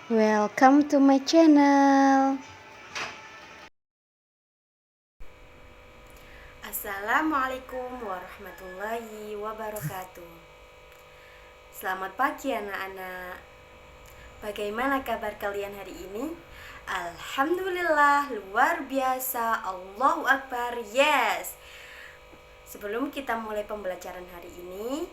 Welcome to my channel. Assalamualaikum warahmatullahi wabarakatuh. Selamat pagi anak-anak. Bagaimana kabar kalian hari ini? Alhamdulillah, luar biasa. Allahu Akbar, yes. Sebelum kita mulai pembelajaran hari ini,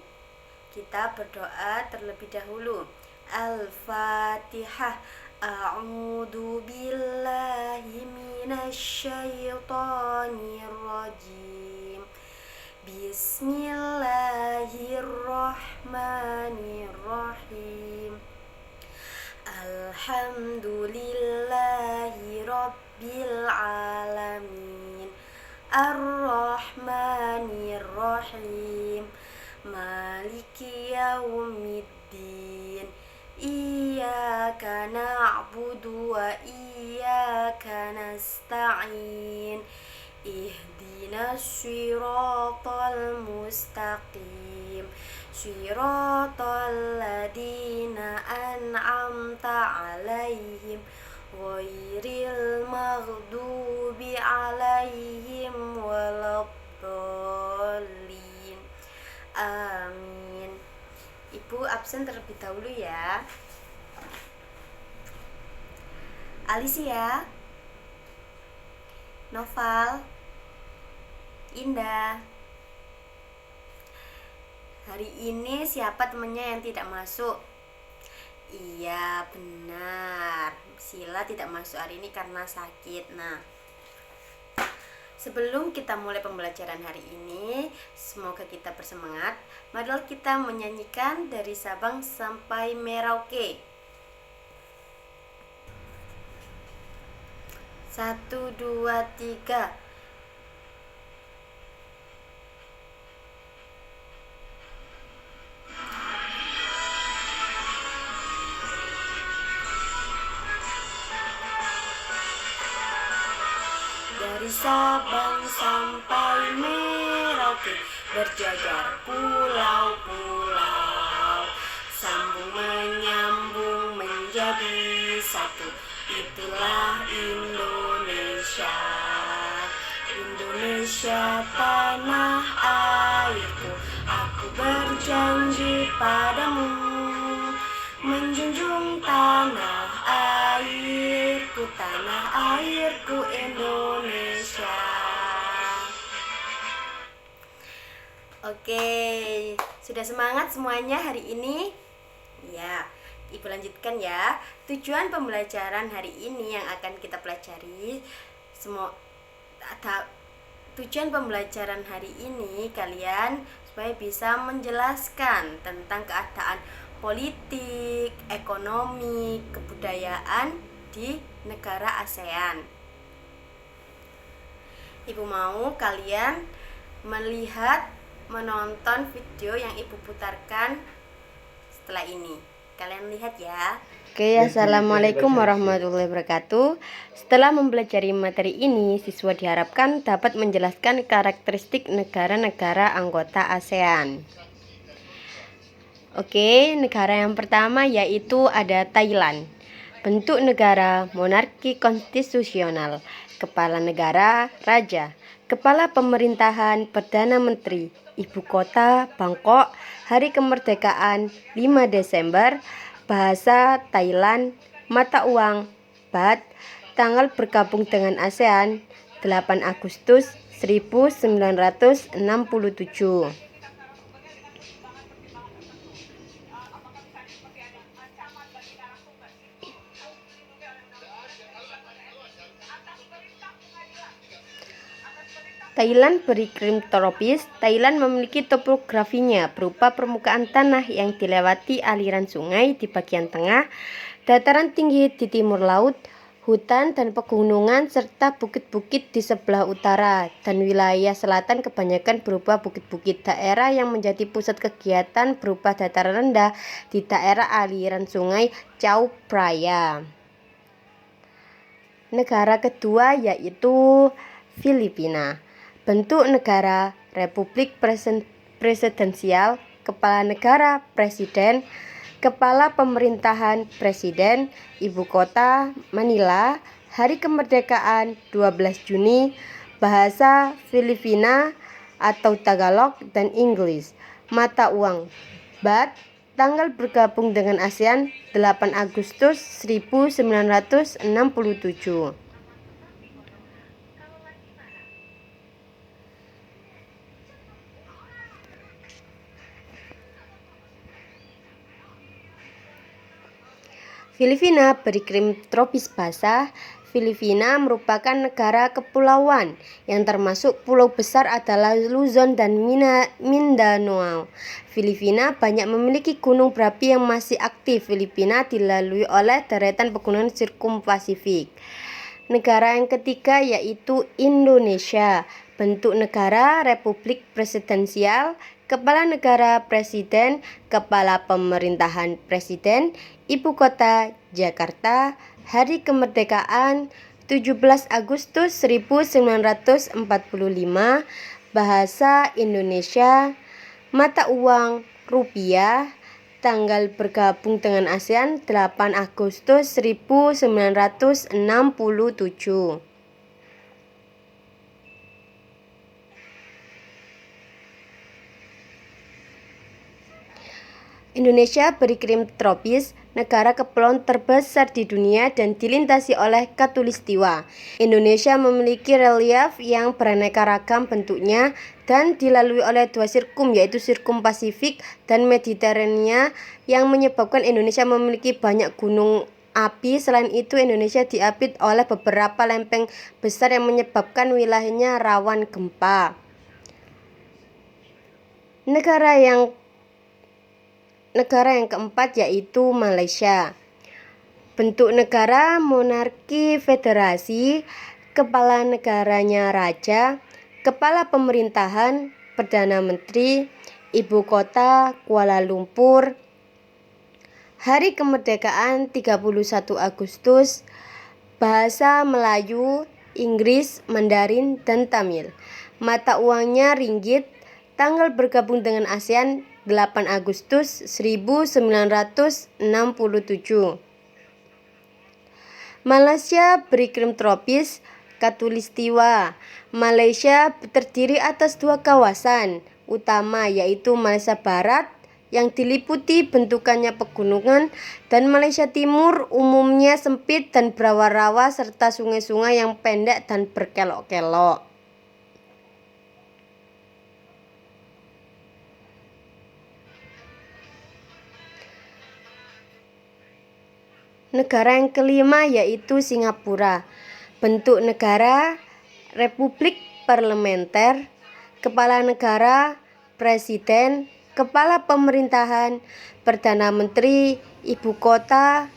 kita berdoa terlebih dahulu. Al-Fatihah. A'udzu billahi minasyaitonir rajim. Bismillahirrahmanirrahim. Alhamdulillahi rabbil alamin. Ar-Rahmanir-Rahim. Maliki yaumiddin. Iyyaka na'budu wa iyyaka nasta'in. Ihdinas siratal mustaqim. Siratal ladina an'amta 'alaihim ghairil maghdubi 'alaihim waladdallin. Amin. Ibu absen terlebih dahulu ya. Alicia, Noval, Indah. Hari ini siapa temannya yang tidak masuk? Iya, benar. Sila tidak masuk hari ini karena sakit. Nah, sebelum kita mulai pembelajaran hari ini, semoga kita bersemangat. Marilah kita menyanyikan dari Sabang sampai Merauke. 1, 2, 3. Dari Sabang sampai Merauke, berjajar pulau-pulau, sambung menyambung menjadi satu. Itulah Indonesia. Indonesia tanah airku, aku berjanji padamu, menjunjung tanah airku Indonesia. Oke, sudah semangat semuanya hari ini? Ya, Ibu lanjutkan ya. Tujuan pembelajaran hari ini yang akan kita pelajari, tujuan pembelajaran hari ini kalian supaya bisa menjelaskan tentang keadaan politik, ekonomi, kebudayaan di negara ASEAN. Ibu mau kalian menonton video yang Ibu putarkan setelah ini. Kalian lihat ya. Oke, assalamualaikum warahmatullahi wabarakatuh. Setelah mempelajari materi ini, siswa diharapkan dapat menjelaskan karakteristik negara-negara anggota ASEAN. Oke, negara yang pertama yaitu ada Thailand. Bentuk negara monarki konstitusional. Kepala negara raja. Kepala pemerintahan perdana menteri. Ibu kota Bangkok. Hari kemerdekaan 5 Desember. Bahasa Thailand. Mata uang baht. Tanggal bergabung dengan ASEAN 8 Agustus 1967. Thailand beriklim tropis. Thailand memiliki topografinya berupa permukaan tanah yang dilewati aliran sungai di bagian tengah, dataran tinggi di timur laut, hutan dan pegunungan, serta bukit-bukit di sebelah utara, dan wilayah selatan kebanyakan berupa bukit-bukit. Daerah yang menjadi pusat kegiatan berupa dataran rendah di daerah aliran sungai Chao Phraya. Negara kedua yaitu Filipina. Bentuk negara republik presidensial, kepala negara presiden, Kepala Pemerintahan Presiden, Ibu Kota Manila, Hari Kemerdekaan 12 Juni, Bahasa Filipina atau Tagalog dan Inggris. Mata uang Baht, tanggal bergabung dengan ASEAN 8 Agustus 1967. Filipina beriklim tropis basah. Filipina merupakan negara kepulauan yang termasuk pulau besar adalah Luzon dan Mindanao. Filipina banyak memiliki gunung berapi yang masih aktif. Filipina dilalui oleh deretan pegunungan sirkumpasifik. Negara yang ketiga yaitu Indonesia. Bentuk negara republik presidensial, kepala negara presiden, kepala pemerintahan presiden, ibu kota Jakarta, hari kemerdekaan 17 Agustus 1945, bahasa Indonesia, mata uang rupiah, tanggal bergabung dengan ASEAN 8 Agustus 1967. Indonesia beriklim tropis, negara kepulauan terbesar di dunia dan dilintasi oleh khatulistiwa. Indonesia memiliki relief yang beraneka ragam bentuknya dan dilalui oleh dua sirkum yaitu sirkum Pasifik dan Mediterania yang menyebabkan Indonesia memiliki banyak gunung api. Selain itu, Indonesia diapit oleh beberapa lempeng besar yang menyebabkan wilayahnya rawan gempa. Negara yang keempat yaitu Malaysia. Bentuk negara monarki federasi, kepala negaranya raja, kepala pemerintahan perdana menteri, ibu kota Kuala Lumpur. Hari kemerdekaan 31 Agustus, bahasa Melayu, Inggris, Mandarin, dan Tamil. Mata uangnya ringgit, tanggal bergabung dengan ASEAN 8 Agustus 1967. Malaysia beriklim tropis khatulistiwa. Malaysia terdiri atas dua kawasan utama yaitu Malaysia Barat yang diliputi bentukannya pegunungan dan Malaysia Timur umumnya sempit dan berawa-rawa serta sungai-sungai yang pendek dan berkelok-kelok. Negara yang kelima yaitu Singapura. Bentuk negara republik parlementer, kepala negara presiden, kepala pemerintahan perdana menteri, ibu kota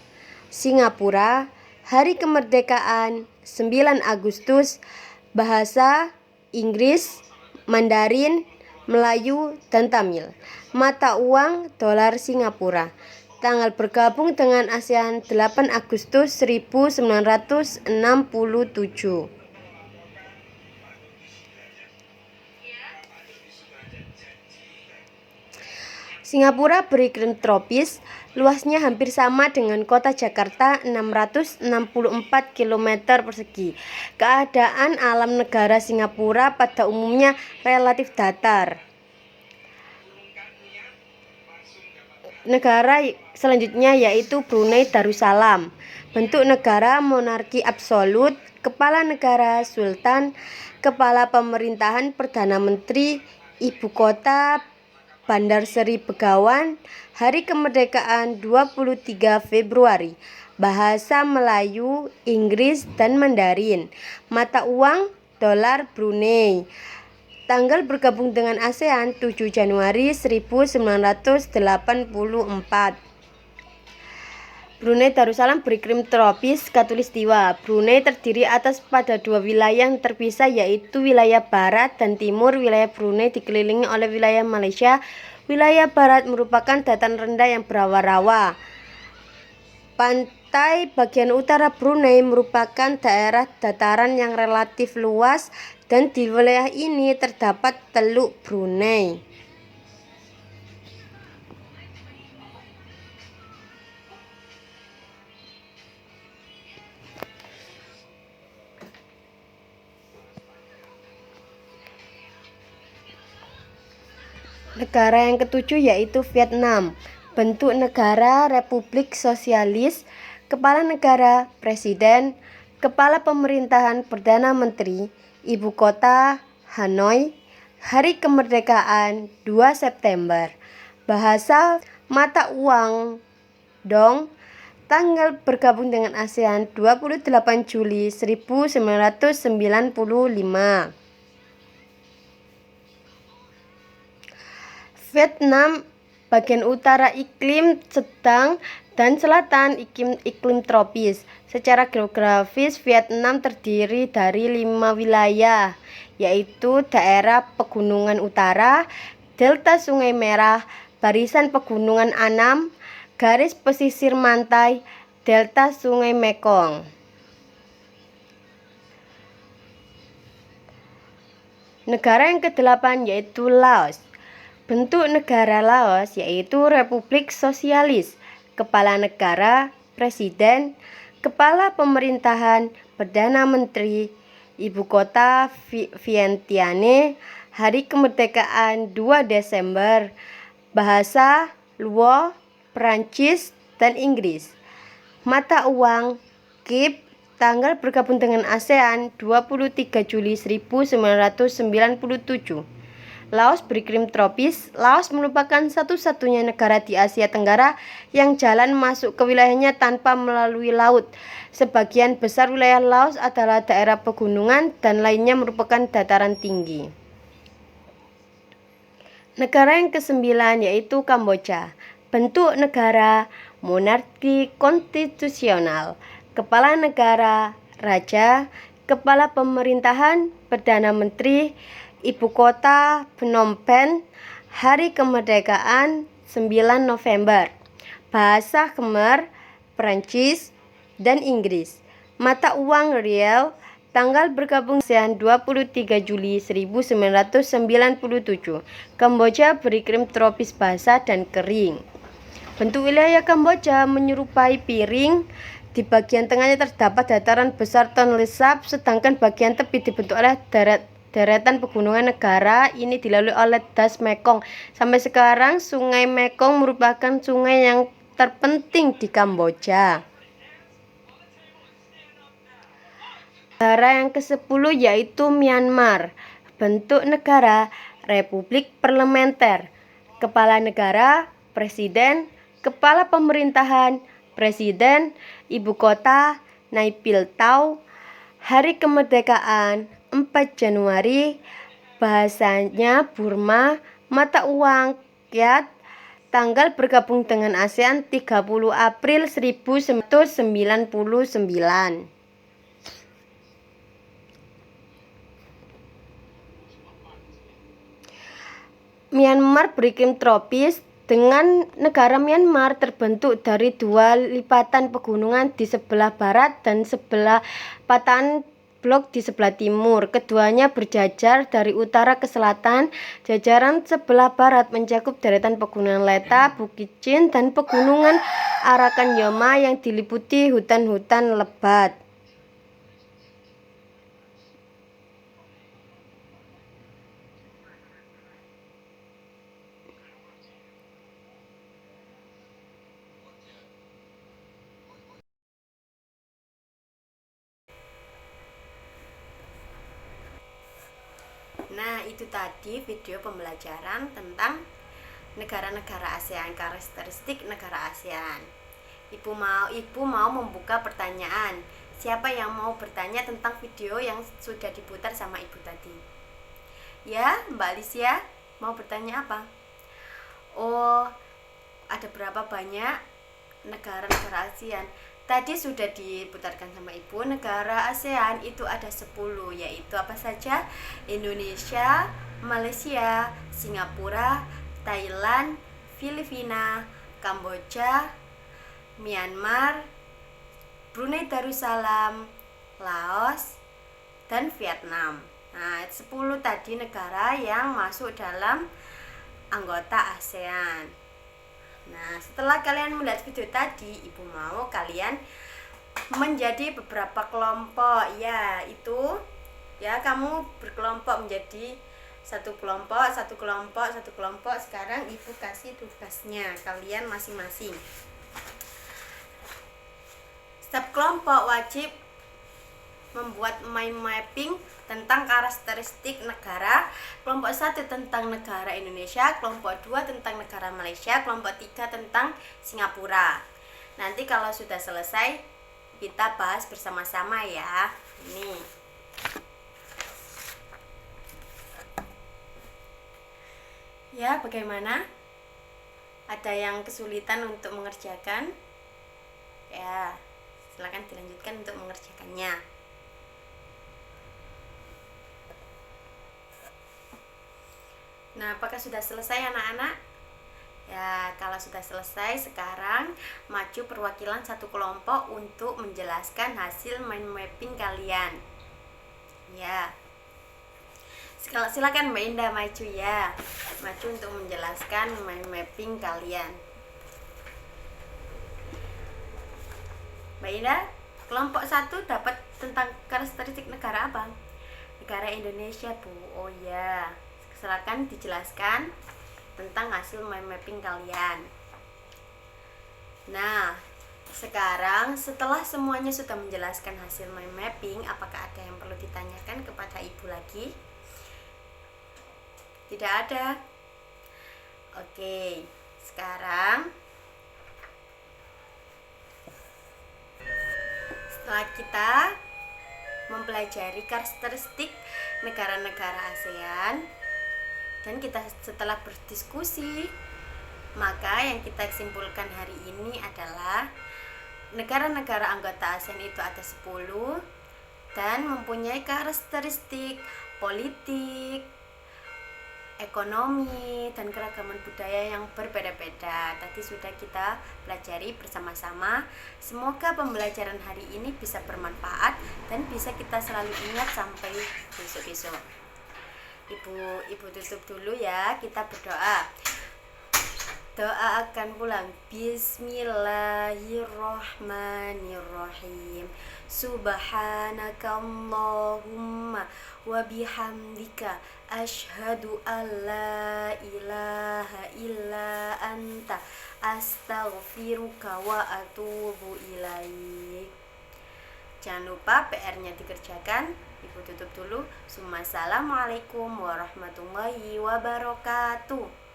Singapura, hari kemerdekaan 9 Agustus, bahasa Inggris, Mandarin, Melayu, dan Tamil. Mata uang dolar Singapura. Tanggal bergabung dengan ASEAN 8 Agustus 1967. Singapura beriklim tropis, luasnya hampir sama dengan kota Jakarta 664 km persegi. Keadaan alam negara Singapura pada umumnya relatif datar. Negara selanjutnya yaitu Brunei Darussalam. Bentuk negara monarki absolut, kepala negara sultan, kepala pemerintahan perdana menteri, ibu kota Bandar Seri Begawan, hari kemerdekaan 23 Februari. Bahasa Melayu, Inggris, dan Mandarin. Mata uang dolar Brunei. Tanggal bergabung dengan ASEAN 7 Januari 1984. Brunei Darussalam beriklim tropis khatulistiwa. Brunei terdiri atas pada dua wilayah yang terpisah yaitu wilayah barat dan timur. Wilayah Brunei dikelilingi oleh wilayah Malaysia. Wilayah barat merupakan dataran rendah yang berawa-rawa. Pantai bagian utara Brunei merupakan daerah dataran yang relatif luas dan di wilayah ini terdapat Teluk Brunei. Negara yang ketujuh yaitu Vietnam. Bentuk negara Republik Sosialis, kepala negara, presiden, kepala pemerintahan, perdana menteri, ibu kota Hanoi, hari kemerdekaan 2 September. Bahasa mata uang Dong, tanggal bergabung dengan ASEAN 28 Juli 1995. Vietnam bagian utara iklim sedang dan selatan iklim tropis. Secara geografis, Vietnam terdiri dari 5 wilayah, yaitu daerah pegunungan utara, delta Sungai Merah, barisan pegunungan Annam, garis pesisir pantai, delta Sungai Mekong. Negara yang ke-8 yaitu Laos. Bentuk negara Laos yaitu Republik Sosialis, kepala negara, presiden, kepala pemerintahan, perdana menteri, ibu kota Vientiane, hari kemerdekaan 2 Desember, bahasa Luo, Perancis, dan Inggris. Mata uang KIP, tanggal bergabung dengan ASEAN 23 Juli 1997. Laos beriklim tropis. Laos merupakan satu-satunya negara di Asia Tenggara yang jalan masuk ke wilayahnya tanpa melalui laut. Sebagian besar wilayah Laos adalah daerah pegunungan dan lainnya merupakan dataran tinggi. Negara yang ke-9 yaitu Kamboja. Bentuk negara monarki konstitusional, kepala negara, raja, kepala pemerintahan, perdana menteri, ibu kota Phnom Penh, hari kemerdekaan 9 November. Bahasa Khmer, Perancis, dan Inggris. Mata uang riel, tanggal bergabung ASEAN 23 Juli 1997. Kamboja beriklim tropis basah dan kering. Bentuk wilayah Kamboja menyerupai piring. Di bagian tengahnya terdapat dataran besar Tonle Sap, sedangkan bagian tepi dibentuk oleh deretan pegunungan. Negara ini dilalui oleh das Mekong. Sampai sekarang Sungai Mekong merupakan sungai yang terpenting di Kamboja. Negara yang ke-10 yaitu Myanmar. Bentuk negara Republik Parlementer. Kepala negara, presiden, kepala pemerintahan, presiden, ibu kota Nay Pyi Taw, hari kemerdekaan 4 Januari, bahasanya Burma, mata uang Kyat, tanggal bergabung dengan ASEAN 30 April 1999. Myanmar beriklim tropis. Dengan negara Myanmar terbentuk dari 2 lipatan pegunungan di sebelah barat dan sebelah patahan blok di sebelah timur. Keduanya berjajar dari utara ke selatan. Jajaran sebelah barat mencakup deretan pegunungan Leta, Bukit Chin, dan pegunungan Arakan Yoma yang diliputi hutan-hutan lebat. Nah, itu tadi video pembelajaran tentang negara-negara ASEAN, karakteristik negara ASEAN. Ibu mau membuka pertanyaan. Siapa yang mau bertanya tentang video yang sudah diputar sama Ibu tadi? Ya, Mbak Alicia, mau bertanya apa? Oh, ada berapa banyak negara-negara ASEAN? Tadi sudah diputarkan sama Ibu, negara ASEAN itu ada 10, yaitu apa saja? Indonesia, Malaysia, Singapura, Thailand, Filipina, Kamboja, Myanmar, Brunei Darussalam, Laos, dan Vietnam. Nah, 10 tadi negara yang masuk dalam anggota ASEAN. Nah, setelah kalian melihat video tadi, Ibu mau kalian menjadi beberapa kelompok. Ya, itu ya, kamu berkelompok menjadi satu kelompok. Sekarang ibu kasih tugasnya kalian masing-masing. Setiap kelompok wajib membuat mind mapping tentang karakteristik negara. Kelompok 1 tentang negara Indonesia, kelompok 2 tentang negara Malaysia, kelompok 3 tentang Singapura. Nanti kalau sudah selesai kita bahas bersama-sama ya. Ini ya, bagaimana? Ada yang kesulitan untuk mengerjakan? Ya, silakan dilanjutkan untuk mengerjakannya. Nah, apakah sudah selesai anak-anak? Ya, kalau sudah selesai, sekarang maju perwakilan satu kelompok untuk menjelaskan hasil mind mapping kalian. Ya, silakan Mbak Indah maju ya, maju untuk menjelaskan mind mapping kalian. Mbak Indah, kelompok 1 dapat tentang karakteristik negara apa? Negara Indonesia, Bu. Oh ya, silakan dijelaskan tentang hasil mind mapping kalian. Nah, sekarang setelah semuanya sudah menjelaskan hasil mind mapping, apakah ada yang perlu ditanyakan kepada ibu lagi? Tidak ada. Oke, sekarang setelah kita mempelajari karakteristik negara-negara ASEAN dan kita setelah berdiskusi, maka yang kita simpulkan hari ini adalah negara-negara anggota ASEAN itu ada 10 dan mempunyai karakteristik politik, ekonomi, dan keragaman budaya yang berbeda-beda. Tadi sudah kita pelajari bersama-sama. Semoga pembelajaran hari ini bisa bermanfaat dan bisa kita selalu ingat sampai besok-besok. Ibu tutup dulu ya, kita berdoa. Doa akan pulang. Bismillahirrahmanirrahim. Subhanakallahumma wa bihamdika asyhadu an la ilaha illa anta astaghfiruka wa atubu ilaik. Jangan lupa PR-nya dikerjakan. Ibu tutup dulu. Assalamualaikum warahmatullahi wabarakatuh.